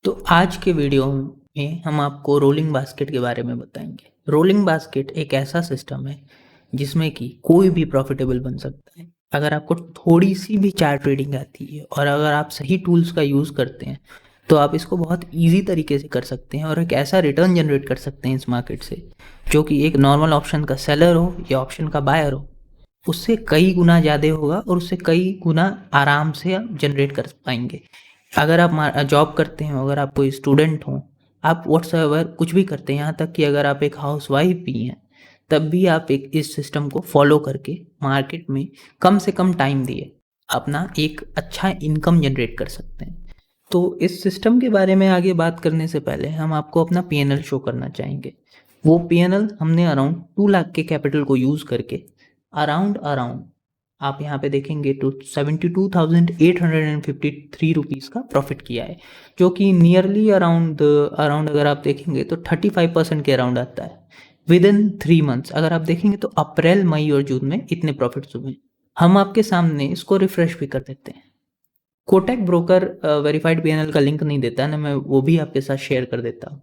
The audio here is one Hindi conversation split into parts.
तो आज के वीडियो में हम आपको रोलिंग बास्केट के बारे में बताएंगे। रोलिंग बास्केट एक ऐसा सिस्टम है जिसमें कि कोई भी प्रॉफिटेबल बन सकता है अगर आपको थोड़ी सी भी चार्ट ट्रेडिंग आती है और अगर आप सही टूल्स का यूज़ करते हैं तो आप इसको बहुत इजी तरीके से कर सकते हैं और एक ऐसा रिटर्न जनरेट कर सकते हैं इस मार्केट से जो कि एक नॉर्मल ऑप्शन का सेलर हो या ऑप्शन का बायर हो उससे कई गुना ज़्यादा होगा और उससे कई गुना आराम से आप जनरेट कर पाएंगे। अगर आप जॉब करते हो, अगर आप कोई स्टूडेंट हो, आप व्हाट्सएवर कुछ भी करते हैं, यहाँ तक कि अगर आप एक हाउसवाइफ भी हैं, तब भी आप एक इस सिस्टम को फॉलो करके मार्केट में कम से कम टाइम दिए अपना एक अच्छा इनकम जनरेट कर सकते हैं। तो इस सिस्टम के बारे में आगे बात करने से पहले हम आपको अपना पीएनएल शो करना चाहेंगे। वो पीएनएल हमने अराउंड 2 लाख के कैपिटल को यूज़ करके अराउंड अराउंड आप यहाँ पे देखेंगे तो 72,853 रुपीज़ का प्रॉफिट किया है, जो कि नियरली अराउंड अराउंड अगर आप देखेंगे तो 35% के अराउंड आता है विद इन 3 मंथ्स। अगर आप देखेंगे तो अप्रैल, मई और जून में इतने प्रॉफिट्स हुए। हम आपके सामने इसको रिफ्रेश भी कर देते हैं। कोटक ब्रोकर वेरीफाइड पीएनएल का लिंक नहीं देता ना, मैं वो भी आपके साथ शेयर कर देता हूँ,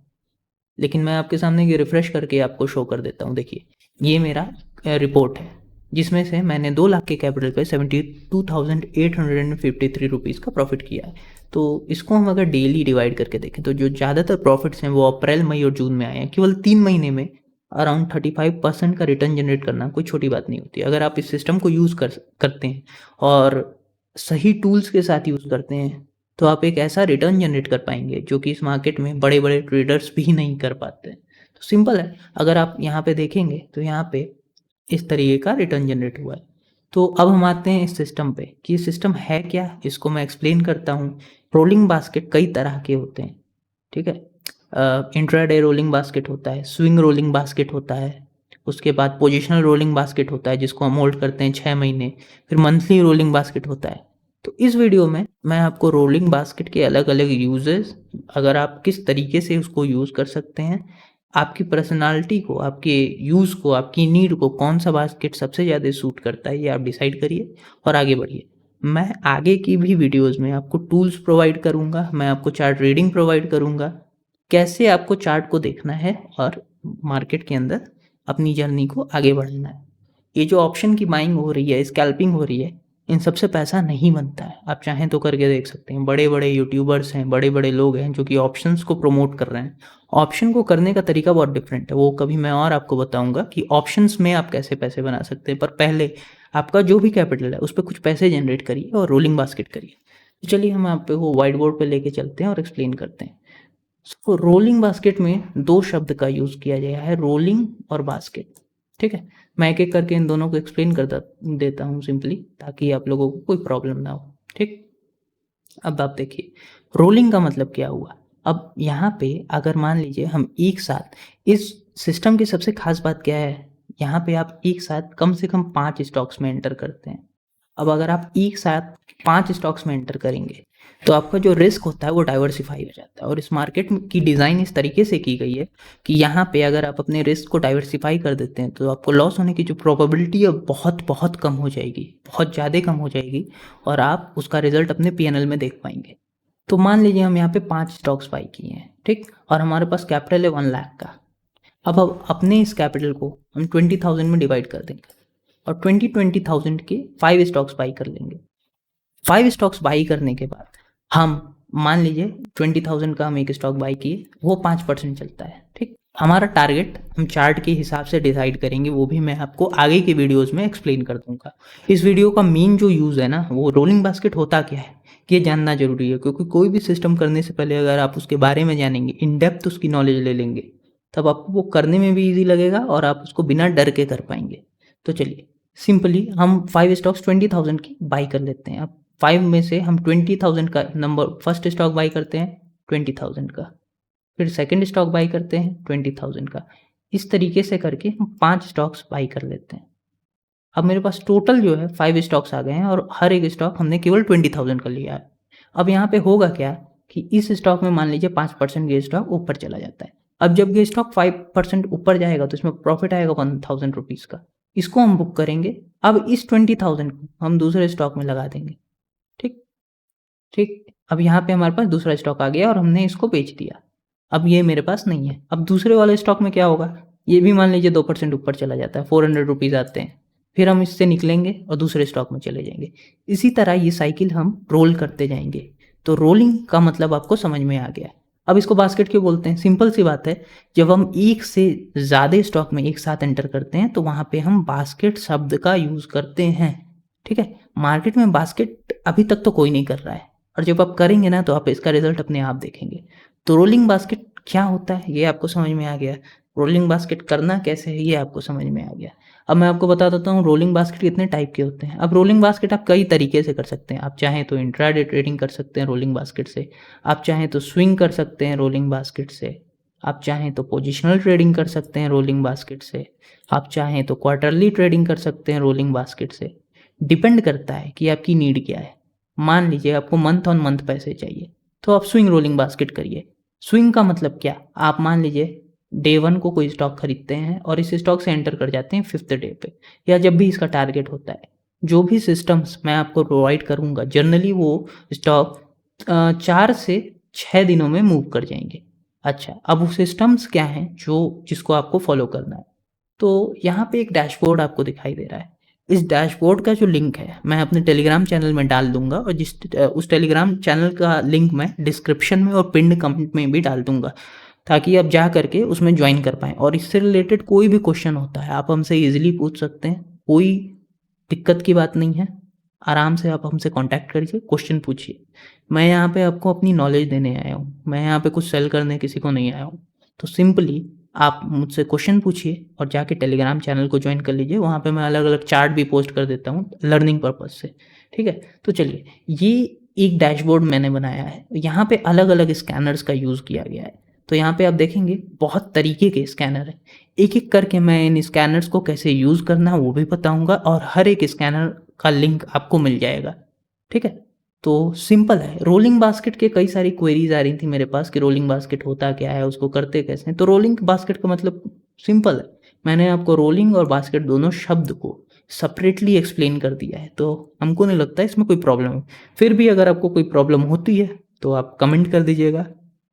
लेकिन मैं आपके सामने ये रिफ्रेश करके आपको शो कर देता हूँ। देखिए, ये मेरा रिपोर्ट है जिसमें से मैंने 2 लाख के कैपिटल पे 72,853 रुपीज़ का प्रॉफिट किया है। तो इसको हम अगर डेली डिवाइड करके देखें तो जो ज़्यादातर प्रॉफिट्स हैं वो अप्रैल, मई और जून में आए हैं। केवल 3 महीने में अराउंड 35% का रिटर्न जनरेट करना कोई छोटी बात नहीं होती। अगर आप इस सिस्टम को यूज़ करते हैं और सही टूल्स के साथ यूज़ करते हैं तो आप एक ऐसा रिटर्न जनरेट कर पाएंगे जो कि इस मार्केट में बड़े बड़े ट्रेडर्स भी नहीं कर पाते। तो सिंपल है, अगर आप यहाँ पे देखेंगे तो यहाँ पे इस तरीके का रिटर्न जनरेट हुआ है। तो अब हम आते हैं इस सिस्टम पे कि सिस्टम है क्या, इसको मैं एक्सप्लेन करता हूँ। रोलिंग बास्केट कई तरह के होते हैं, ठीक है। इंट्राडे रोलिंग बास्केट होता है, स्विंग रोलिंग बास्केट होता है, उसके बाद पोजिशनल रोलिंग बास्केट होता है जिसको हम होल्ड करते हैं 6 महीने, फिर मंथली रोलिंग बास्केट होता है। तो इस वीडियो में मैं आपको रोलिंग बास्केट के अलग अलग यूजेस, अगर आप किस तरीके से उसको यूज़ कर सकते हैं, आपकी पर्सनालिटी को, आपके यूज़ को, आपकी नीड को कौन सा बास्केट सबसे ज़्यादा सूट करता है, ये आप डिसाइड करिए और आगे बढ़िए। मैं आगे की भी वीडियोस में आपको टूल्स प्रोवाइड करूँगा, मैं आपको चार्ट रीडिंग प्रोवाइड करूँगा, कैसे आपको चार्ट को देखना है और मार्केट के अंदर अपनी जर्नी को आगे बढ़ाना है। ये जो ऑप्शन की बाइंग हो रही है, स्कैल्पिंग हो रही है, इन सबसे पैसा नहीं बनता है। आप चाहें तो करके देख सकते हैं। बड़े बड़े यूट्यूबर्स हैं, बड़े बड़े लोग हैं जो कि ऑप्शंस को प्रमोट कर रहे हैं। ऑप्शन को करने का तरीका बहुत डिफरेंट है, वो कभी मैं और आपको बताऊंगा कि ऑप्शंस में आप कैसे पैसे बना सकते हैं। पर पहले आपका जो भी कैपिटल है उस पर कुछ पैसे जनरेट करिए और रोलिंग बास्केट करिए। तो चलिए हम आप को व्हाइट बोर्ड पर लेके चलते हैं और एक्सप्लेन करते हैं। सो रोलिंग बास्केट में दो शब्द का यूज़ किया गया है, रोलिंग और बास्केट, ठीक है। मैं एक एक करके इन दोनों को एक्सप्लेन कर देता हूँ सिंपली, ताकि आप लोगों को कोई प्रॉब्लम ना हो, ठीक। अब आप देखिए, रोलिंग का मतलब क्या हुआ। अब यहाँ पे अगर मान लीजिए हम एक साथ, इस सिस्टम की सबसे खास बात क्या है, यहाँ पे आप एक साथ कम से कम 5 स्टॉक्स में एंटर करते हैं। अब अगर आप एक साथ 5 स्टॉक्स में एंटर करेंगे तो आपका जो रिस्क होता है वो डाइवर्सिफाई हो जाता है। और इस मार्केट की डिज़ाइन इस तरीके से की गई है कि यहाँ पे अगर आप अपने रिस्क को डाइवर्सिफाई कर देते हैं तो आपको लॉस होने की जो प्रोबेबिलिटी है बहुत बहुत कम हो जाएगी, बहुत ज़्यादा कम हो जाएगी, और आप उसका रिजल्ट अपने पीएनएल में देख पाएंगे। तो मान लीजिए हम यहाँ पे 5 स्टॉक्स बाई किए हैं, ठीक, और हमारे पास कैपिटल है 1 लाख का। अब अपने इस कैपिटल को हम 20,000 में डिवाइड कर देंगे और 20,000 के 5 स्टॉक्स बाई कर लेंगे। 5 स्टॉक्स बाई करने के बाद हम मान लीजिए 20,000 का हम एक स्टॉक बाई किए, वो 5% चलता है, ठीक। हमारा टारगेट हम चार्ट के हिसाब से डिसाइड करेंगे, वो भी मैं आपको आगे के वीडियोस में एक्सप्लेन कर दूंगा। इस वीडियो का मेन जो यूज़ है ना, वो रोलिंग बास्केट होता क्या है ये जानना जरूरी है, क्योंकि कोई भी सिस्टम करने से पहले अगर आप उसके बारे में जानेंगे, इन डेप्थ उसकी नॉलेज ले लेंगे, तब आपको वो करने में भी ईजी लगेगा और आप उसको बिना डर के कर पाएंगे। तो चलिए सिंपली हम 5 स्टॉक्स 20,000 की बाई कर लेते हैं। अब 5 में से हम 20,000 का नंबर फर्स्ट स्टॉक बाई करते हैं 20,000 का, फिर सेकंड स्टॉक बाई करते हैं 20,000 का। इस तरीके से करके हम 5 स्टॉक्स बाई कर लेते हैं। अब मेरे पास टोटल जो है 5 स्टॉक्स आ गए हैं और हर एक स्टॉक हमने केवल 20,000 का लिया है। अब यहाँ पे होगा क्या कि इस स्टॉक में मान लीजिए 5% ये स्टॉक ऊपर चला जाता है। अब जब ये स्टॉक 5% ऊपर जाएगा तो इसमें प्रॉफिट आएगा 1,000 रुपीज़ का, इसको हम बुक करेंगे। अब इस 20,000 को हम दूसरे स्टॉक में लगा देंगे, ठीक ठीक। अब यहाँ पे हमारे पास दूसरा स्टॉक आ गया और हमने इसको बेच दिया। अब ये मेरे पास नहीं है। अब दूसरे वाले स्टॉक में क्या होगा, ये भी मान लीजिए 2% ऊपर चला जाता है, 400 रुपीज़ आते हैं, फिर हम इससे निकलेंगे और दूसरे स्टॉक में चले जाएंगे। इसी तरह ये साइकिल हम रोल करते जाएंगे। तो रोलिंग का मतलब आपको समझ में आ गया। अब इसको बास्केट क्यों बोलते हैं, सिंपल सी बात है, जब हम एक से ज़्यादा स्टॉक में एक साथ एंटर करते हैं तो वहाँ पे हम बास्केट शब्द का यूज़ करते हैं। ठीक है, मार्केट में बास्केट अभी तक तो कोई नहीं कर रहा है, और जब आप करेंगे ना तो आप इसका रिजल्ट अपने आप देखेंगे। तो रोलिंग बास्केट क्या होता है ये आपको समझ में आ गया। रोलिंग बास्केट करना कैसे है ये आपको समझ में आ गया। अब मैं आपको बता देता हूँ रोलिंग बास्केट कितने टाइप के होते हैं। अब रोलिंग बास्केट आप कई तरीके से कर सकते हैं। आप चाहें तो इंट्राडे ट्रेडिंग कर सकते हैं रोलिंग बास्केट से, आप चाहें तो स्विंग कर सकते हैं रोलिंग बास्केट से, आप चाहें तो पोजिशनल ट्रेडिंग कर सकते हैं रोलिंग बास्केट से, आप चाहें तो क्वार्टरली ट्रेडिंग कर सकते हैं रोलिंग बास्केट से। डिपेंड करता है कि आपकी नीड क्या है। मान लीजिए आपको मंथ ऑन मंथ पैसे चाहिए तो आप स्विंग रोलिंग बास्केट करिए। स्विंग का मतलब क्या, आप मान लीजिए डे 1 को कोई स्टॉक खरीदते हैं और इस स्टॉक से एंटर कर जाते हैं 5th डे पे, या जब भी इसका टारगेट होता है। जो भी सिस्टम्स मैं आपको प्रोवाइड करूँगा जनरली वो स्टॉक 4 से 6 दिनों में मूव कर जाएंगे। अच्छा, अब वो सिस्टम्स क्या हैं जिसको आपको फॉलो करना है। तो यहाँ पे एक डैशबोर्ड आपको दिखाई दे रहा है। इस डैशबोर्ड का जो लिंक है मैं अपने टेलीग्राम चैनल में डाल दूंगा, और उस टेलीग्राम चैनल का लिंक मैं डिस्क्रिप्शन में और पिन्ड कमेंट में भी डाल दूंगा, ताकि आप जा करके उसमें ज्वाइन कर पाएँ। और इससे रिलेटेड कोई भी क्वेश्चन होता है आप हमसे ईजिली पूछ सकते हैं, कोई दिक्कत की बात नहीं है। आराम से आप हमसे कांटेक्ट करिए, क्वेश्चन पूछिए। मैं यहाँ पे आपको अपनी नॉलेज देने आया हूँ, मैं यहाँ पे कुछ सेल करने किसी को नहीं आया हूँ। तो सिंपली आप मुझसे क्वेश्चन पूछिए और जाके टेलीग्राम चैनल को ज्वाइन कर लीजिए। वहाँ पे मैं अलग-अलग चार्ट भी पोस्ट कर देता हूँ लर्निंग पर्पज़ से, ठीक है? तो चलिए, ये एक डैशबोर्ड मैंने बनाया है। यहाँ पे अलग-अलग स्कैनर्स का यूज़ किया गया है। तो यहाँ पे आप देखेंगे बहुत तरीके के स्कैनर हैं। एक-एक करके मैं इन स्कैनर्स को कैसे यूज़ करना है वो भी बताऊँगा, और हर एक स्कैनर का लिंक आपको मिल जाएगा, ठीक है? तो सिंपल है। रोलिंग बास्केट के कई सारी क्वेरीज़ आ रही थी मेरे पास कि रोलिंग बास्केट होता क्या है, उसको करते कैसे हैं? तो रोलिंग बास्केट का मतलब सिंपल है। मैंने आपको रोलिंग और बास्केट दोनों शब्द को सेपरेटली एक्सप्लेन कर दिया है, तो हमको नहीं लगता इसमें कोई प्रॉब्लम है। फिर भी अगर आपको कोई प्रॉब्लम होती है तो आप कमेंट कर दीजिएगा,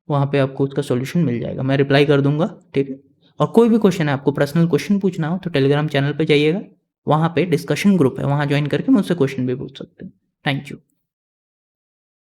वहाँ पे आपको उसका सॉल्यूशन मिल जाएगा, मैं रिप्लाई कर दूँगा, ठीक है? और कोई भी क्वेश्चन है, आपको पर्सनल क्वेश्चन पूछना हो तो टेलीग्राम चैनल पे जाइएगा, वहाँ पे डिस्कशन ग्रुप है, वहाँ जॉइन करके मुझसे क्वेश्चन भी पूछ सकते हैं। Thank you.